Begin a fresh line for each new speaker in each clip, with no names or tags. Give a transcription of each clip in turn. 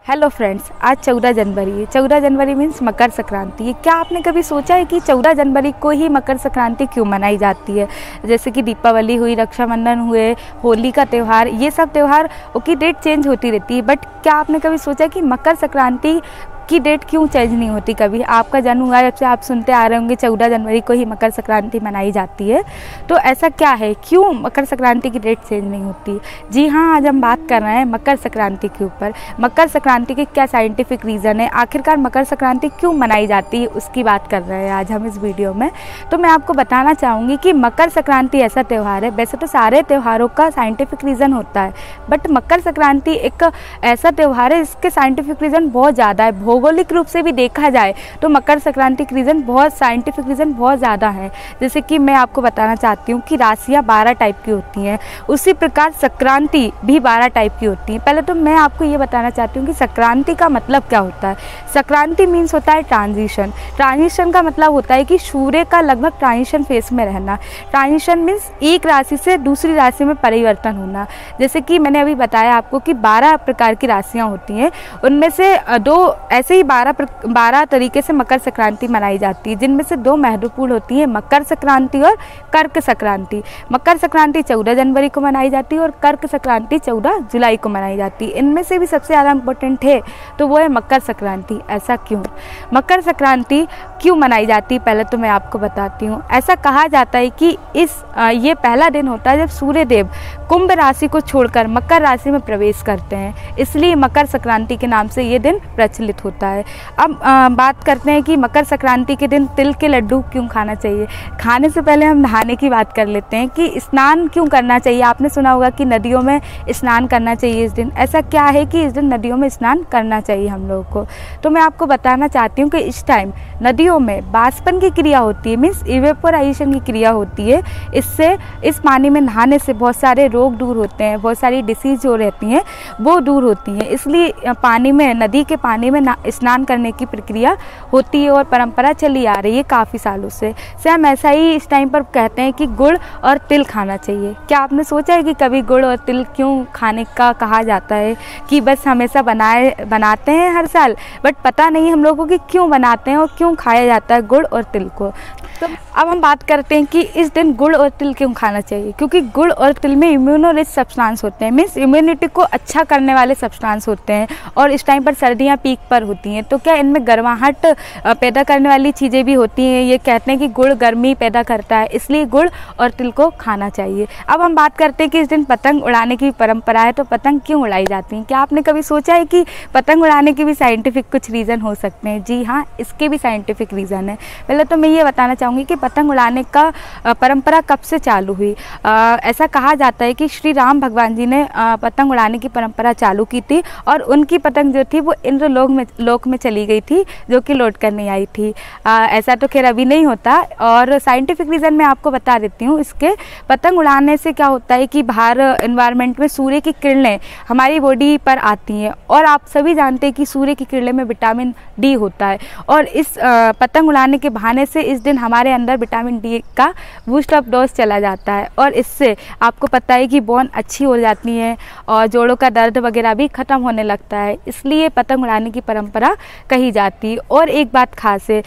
Hello friends, आज 14 जनवरी है। 14 जनवरी means Makar Sankranti है। क्या आपने कभी सोचा है कि 14 जनवरी को ही मकर संक्रांति क्यों मनाई जाती है? जैसे कि दीपावली हुई, रक्षाबंधन हुए, होली का त्यौहार, ये सब त्यौहार की डेट चेंज होती रहती है। बट क्या आपने कभी सोचा कि मकर संक्रांति की डेट क्यों चेंज नहीं होती? कभी आपका जन्म हुआ जब से आप सुनते आ रहे होंगे 14 जनवरी को ही मकर संक्रांति मनाई जाती है। तो ऐसा क्या है, क्यों मकर संक्रांति की डेट चेंज नहीं होती? जी हाँ, आज हम बात कर रहे हैं मकर संक्रांति के ऊपर। मकर संक्रांति के क्या साइंटिफिक रीज़न है, आखिरकार मकर संक्रांति क्यों मनाई जाती है, उसकी बात कर रहे हैं आज हम इस वीडियो में। तो मैं आपको बताना चाहूँगी कि मकर संक्रांति ऐसा त्यौहार है, वैसे तो सारे त्योहारों का साइंटिफिक रीज़न होता है, बट मकर संक्रांति एक ऐसा त्यौहार है इसके साइंटिफिक रीज़न बहुत ज़्यादा है। भौगोलिक रूप से भी देखा जाए तो मकर संक्रांति के रीज़न बहुत साइंटिफिक रीज़न बहुत ज़्यादा है। जैसे कि मैं आपको बताना चाहती हूँ कि राशियाँ 12 टाइप की होती हैं, उसी प्रकार संक्रांति भी 12 टाइप की होती हैं। पहले तो मैं आपको ये बताना चाहती हूँ कि संक्रांति का मतलब क्या होता है। संक्रांति मीन्स होता है ट्रांजिशन। ट्रांजिशन का मतलब होता है कि सूर्य का लगभग ट्रांजिशन फेस में रहना। ट्रांजिशन मीन्स एक राशि से दूसरी राशि में परिवर्तन होना। जैसे कि मैंने अभी बताया आपको कि 12 प्रकार की राशियाँ होती हैं, उनमें से दो ऐसे ही 12 तरीके से मकर संक्रांति मनाई जाती है, जिनमें से दो महत्वपूर्ण होती हैं, मकर संक्रांति और कर्क संक्रांति। मकर संक्रांति 14 जनवरी को मनाई जाती है और कर्क संक्रांति 14 जुलाई को मनाई जाती है। इनमें से भी सबसे ज़्यादा इम्पोर्टेंट है तो वो है मकर संक्रांति। ऐसा क्यों? मकर संक्रांति क्यों मनाई जाती है पहले तो मैं आपको बताती हूँ। ऐसा कहा जाता है कि ये पहला दिन होता है जब सूर्य देव कुंभ राशि को छोड़कर मकर राशि में प्रवेश करते हैं, इसलिए मकर संक्रांति के नाम से ये दिन प्रचलित होता है। अब बात करते हैं कि मकर संक्रांति के दिन तिल के लड्डू क्यों खाना चाहिए। खाने से पहले हम नहाने की बात कर लेते हैं कि स्नान क्यों करना चाहिए। आपने सुना होगा कि नदियों में स्नान करना चाहिए इस दिन। ऐसा क्या है कि इस दिन नदियों में स्नान करना चाहिए हम लोगों को? तो मैं आपको बताना चाहती हूँ कि इस टाइम नदियों में बाष्पन की क्रिया होती है, मीन्स इवेपोराइजेशन की क्रिया होती है। इससे इस पानी में नहाने से बहुत सारे रोग दूर होते हैं, बहुत सारी डिसीज़ जो रहती हैं वो दूर होती हैं। इसलिए पानी में, नदी के पानी में स्नान करने की प्रक्रिया होती है और परंपरा चली आ रही है काफ़ी सालों से। सेम ऐसा ही इस टाइम पर कहते हैं कि गुड़ और तिल खाना चाहिए। क्या आपने सोचा है कि कभी गुड़ और तिल क्यों खाने का कहा जाता है? कि बस हमेशा बनाते हैं हर साल, बट पता नहीं हम लोगों को कि क्यों बनाते हैं और क्यों खाया जाता है गुड़ और तिल को। तो अब हम बात करते हैं कि इस दिन गुड़ और तिल क्यों खाना चाहिए। क्योंकि गुड़ और तिल में इम्यूनो रिच सब्सटेंस होते हैं, मीन्स इम्यूनिटी को अच्छा करने वाले सब्सटेंस होते हैं, और इस टाइम पर सर्दियाँ पीक पर होती हैं, तो क्या इनमें गर्माहट पैदा करने वाली चीज़ें भी होती हैं। ये कहते हैं कि गुड़ गर्मी पैदा करता है, इसलिए गुड़ और तिल को खाना चाहिए। अब हम बात करते हैं कि इस दिन पतंग उड़ाने की परंपरा है, तो पतंग क्यों उड़ाई जाती हैं? क्या आपने कभी सोचा है कि पतंग उड़ाने के भी साइंटिफिक कुछ रीज़न हो सकते हैं? जी हाँ, इसके भी साइंटिफिक रीज़न है। पहले तो मैं ये बताना चाहूँगी कि पतंग उड़ाने का परंपरा कब से चालू हुई। ऐसा कहा जाता है कि श्री राम भगवान जी ने पतंग उड़ाने की परंपरा चालू की थी, और उनकी पतंग जो थी वो इंद्रलोक में चली गई थी, जो कि लौट कर नहीं आई थी। ऐसा तो खैर अभी नहीं होता, और साइंटिफिक रीज़न मैं आपको बता देती हूँ इसके। पतंग उड़ाने से क्या होता है कि बाहर एनवायरनमेंट में सूर्य की किरणें हमारी बॉडी पर आती हैं, और आप सभी जानते हैं कि सूर्य की किरणें में विटामिन डी होता है, और इस पतंग उड़ाने के बहाने से इस दिन हमारे अंदर विटामिन डी का बूस्ट अप डोज चला जाता है, और इससे आपको पता है कि बोन अच्छी हो जाती है और जोड़ों का दर्द वगैरह भी ख़त्म होने लगता है, इसलिए पतंग उड़ाने की परंपरा कही जाती है। और एक बात खास है,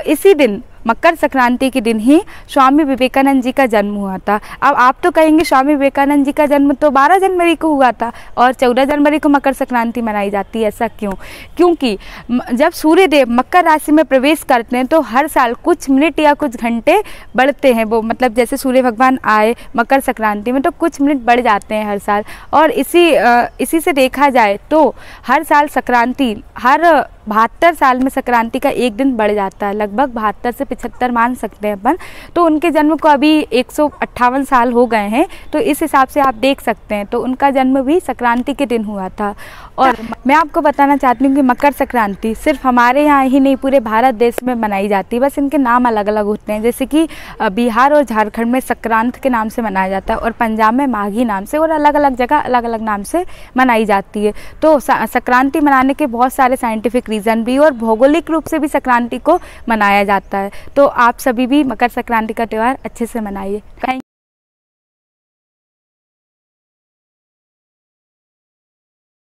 इसी दिन मकर संक्रांति के दिन ही स्वामी विवेकानंद जी का जन्म हुआ था। अब आप तो कहेंगे स्वामी विवेकानंद जी का जन्म तो 12 जनवरी को हुआ था और 14 जनवरी को मकर संक्रांति मनाई जाती है। ऐसा क्यों? क्योंकि जब सूर्य देव मकर राशि में प्रवेश करते हैं तो हर साल कुछ मिनट या कुछ घंटे बढ़ते हैं वो, मतलब जैसे सूर्य भगवान आए मकर संक्रांति में तो कुछ मिनट बढ़ जाते हैं हर साल। और इसी से देखा जाए तो हर साल संक्रांति, हर 72 साल में संक्रांति का एक दिन बढ़ जाता है, लगभग 72 से 75 मान सकते हैं अपन। तो उनके जन्म को अभी 158 साल हो गए हैं, तो इस हिसाब से आप देख सकते हैं, तो उनका जन्म भी संक्रांति के दिन हुआ था। और मैं आपको बताना चाहती हूँ कि मकर संक्रांति सिर्फ हमारे यहाँ ही नहीं पूरे भारत देश में मनाई जाती है, बस इनके नाम अलग अलग होते हैं। जैसे कि बिहार और झारखंड में संक्रांत के नाम से मनाया जाता है, और पंजाब में माघी नाम से, और अलग अलग जगह अलग अलग नाम से मनाई जाती है। तो संक्रांति मनाने के बहुत सारे साइंटिफिक रीज़न भी, और भौगोलिक रूप से भी संक्रांति को मनाया जाता है। तो आप सभी भी मकर संक्रांति का त्यौहार अच्छे से मनाइए।